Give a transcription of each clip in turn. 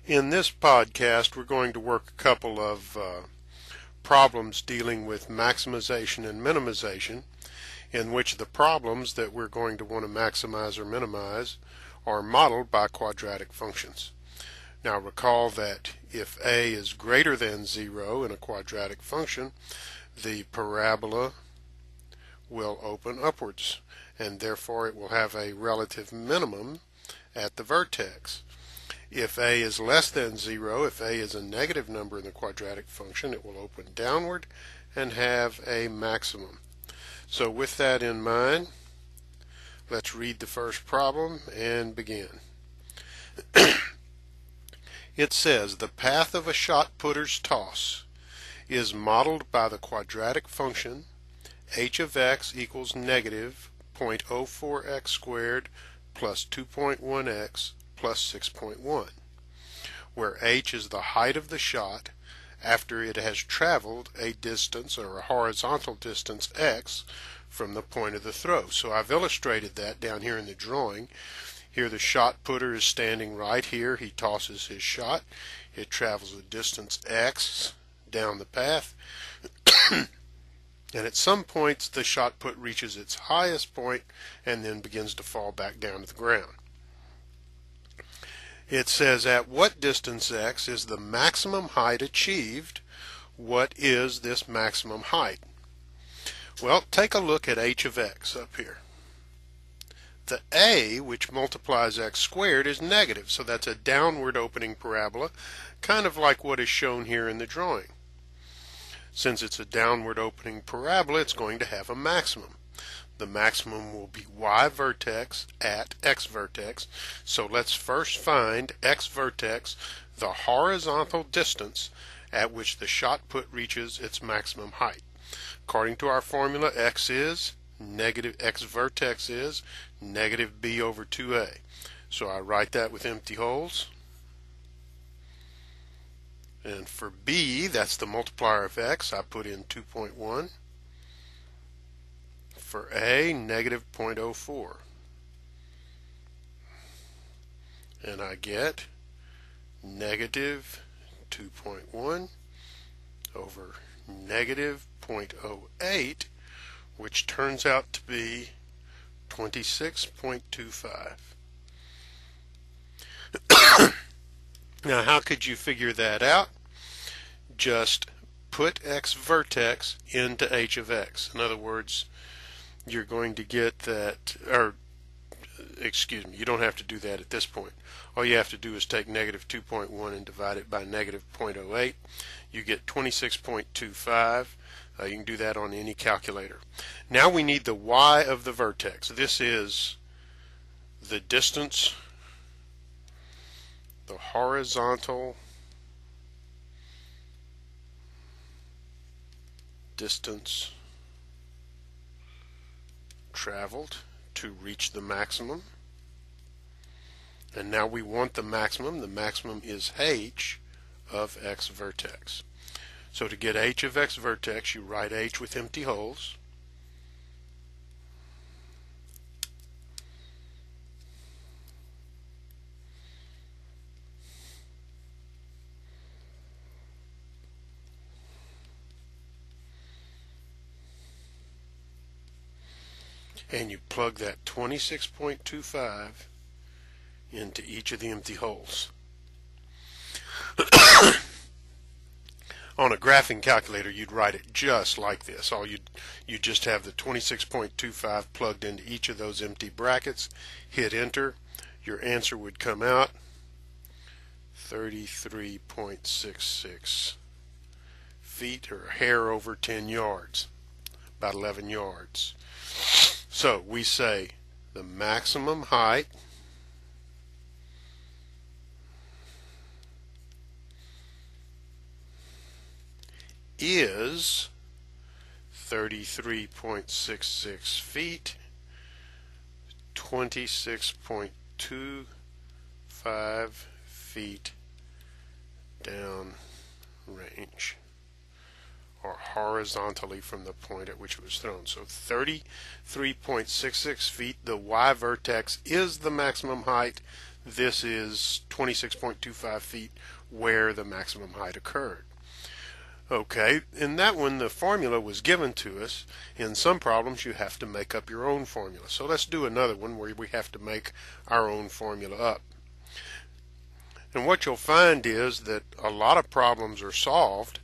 In this podcast, we're going to work a couple of problems dealing with maximization and minimization, in which the problems that we're going to want to maximize or minimize are modeled by quadratic functions. Now recall that if a is greater than 0 in a quadratic function, the parabola will open upwards, and therefore it will have a relative minimum at the vertex. If a is less than 0, if a is a negative number in the quadratic function, it will open downward and have a maximum. So with that in mind, let's read the first problem and begin. It says the path of a shot putter's toss is modeled by the quadratic function h of x equals negative 0.04x squared plus 2.1x plus 6.1, where h is the height of the shot after it has traveled a distance or a horizontal distance x from the point of the throw. So I've illustrated that down here in the drawing. Here the shot putter is standing right here. He tosses his shot. It travels a distance x down the path. And at some points the shot put reaches its highest point and then begins to fall back down to the ground. It says at what distance x is the maximum height achieved? What is this maximum height? Well, take a look at h of x up here. The a, which multiplies x squared, is negative, so that's a downward opening parabola, kind of like what is shown here in the drawing. Since it's a downward opening parabola, it's going to have a maximum. The maximum will be y vertex at x vertex. So let's first find x vertex, the horizontal distance at which the shot put reaches its maximum height. According to our formula, x vertex is negative b over 2a. So I write that with empty holes. And for b, that's the multiplier of x, I put in 2.1. For a, negative 0.04. And I get negative 2.1 over negative 0.08, which turns out to be 26.25. Now, how could you figure that out? Just put x vertex into h of x. In other words, you're going to get that, or excuse me, you don't have to do that at this point. All you have to do is take negative 2.1 and divide it by negative 0.08. You get 26.25. You can do that on any calculator. Now we need the y of the vertex. This is the distance, the horizontal distance traveled to reach the maximum. And now we want the maximum. The maximum is h of x vertex. So to get h of x vertex, you write h with empty holes. And you plug that 26.25 into each of the empty holes. On a graphing calculator, you'd write it just like this. You just have the 26.25 plugged into each of those empty brackets, hit enter, your answer would come out 33.66 feet, or a hair over 10 yards, about 11 yards. So we say the maximum height is 33.66 feet, 26.25 feet down range, or horizontally from the point at which it was thrown. So 33.66 feet, the y vertex is the maximum height. this is 26.25 feet where the maximum height occurred. Okay, in that one the formula was given to us. In some problems you have to make up your own formula. So let's do another one where we have to make our own formula up. And what you'll find is that a lot of problems are solved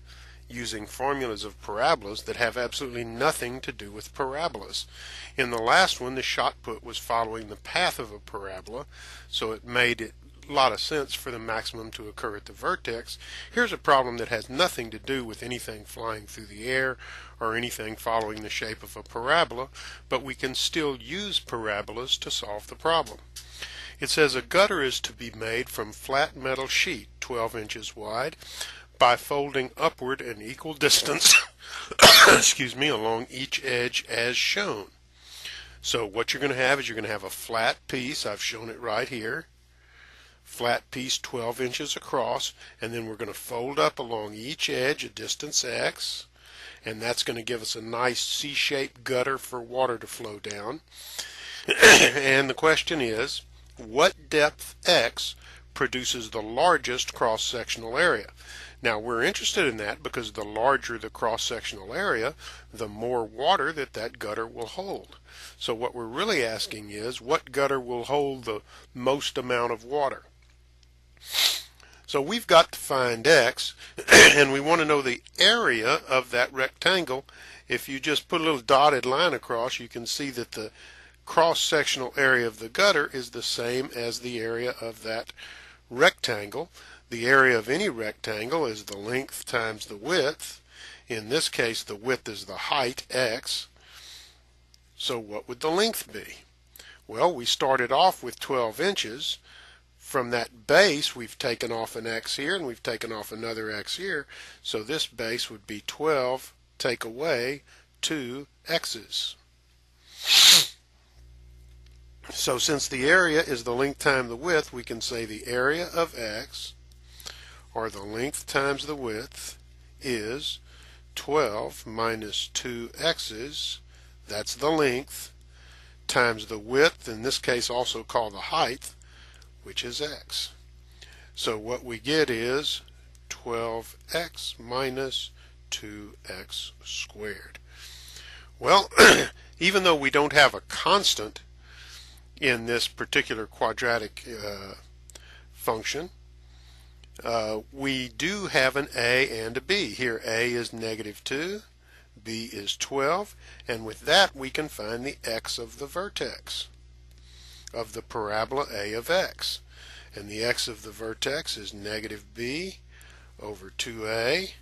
using formulas of parabolas that have absolutely nothing to do with parabolas. In the last one, the shot put was following the path of a parabola, so it made it a lot of sense for the maximum to occur at the vertex. Here's a problem that has nothing to do with anything flying through the air or anything following the shape of a parabola, but we can still use parabolas to solve the problem. It says a gutter is to be made from flat metal sheet 12 inches wide by folding upward an equal distance excuse me, along each edge as shown. So what you're going to have is you're going to have a flat piece. I've shown it right here. Flat piece 12 inches across, and then we're going to fold up along each edge a distance x, and that's going to give us a nice C-shaped gutter for water to flow down. And the question is, what depth x produces the largest cross-sectional area? Now we're interested in that because the larger the cross-sectional area, the more water that gutter will hold. So what we're really asking is, what gutter will hold the most amount of water? So we've got to find x, and we want to know the area of that rectangle. If you just put a little dotted line across, you can see that the cross-sectional area of the gutter is the same as the area of that rectangle. The area of any rectangle is the length times the width. In this case, the width is the height, x. So what would the length be? Well, we started off with 12 inches. From that base, we've taken off an x here, and we've taken off another x here. So this base would be 12, take away 2 x's. So since the area is the length times the width, we can say the area of x, or the length times the width, is 12 minus 2 x's, that's the length, times the width, in this case also called the height, which is x. So what we get is 12x minus 2x squared. Well, even though we don't have a constant in this particular quadratic function, we do have an a and a b. Here a is -2, b is 12, and with that we can find the x of the vertex of the parabola a of x. And the x of the vertex is -b over 2a.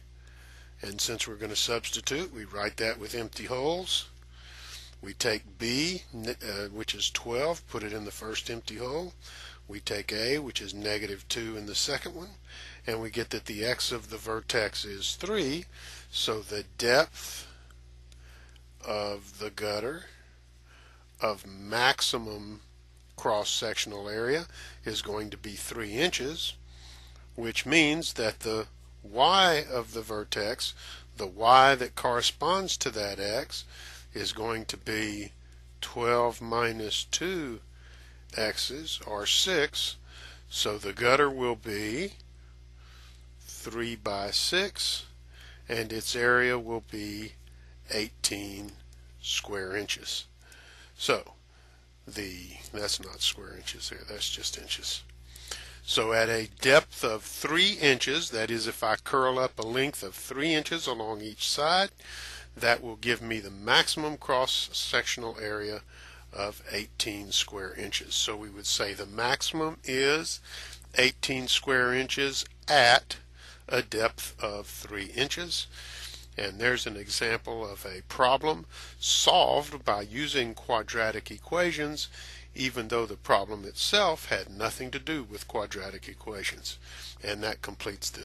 And since we're going to substitute, we write that with empty holes. We take b, which is 12, put it in the first empty hole. We take a, which is -2 in the second one. And we get that the x of the vertex is 3. So the depth of the gutter of maximum cross-sectional area is going to be 3 inches, which means that the y of the vertex, the y that corresponds to that x, is going to be 12 minus 2 x's, or 6. So the gutter will be 3 by 6, and its area will be 18 square inches. So that's not square inches there, that's just inches. So at a depth of 3 inches, that is if I curl up a length of 3 inches along each side, that will give me the maximum cross-sectional area of 18 square inches. So we would say the maximum is 18 square inches at a depth of 3 inches. And there's an example of a problem solved by using quadratic equations, even though the problem itself had nothing to do with quadratic equations. And that completes this.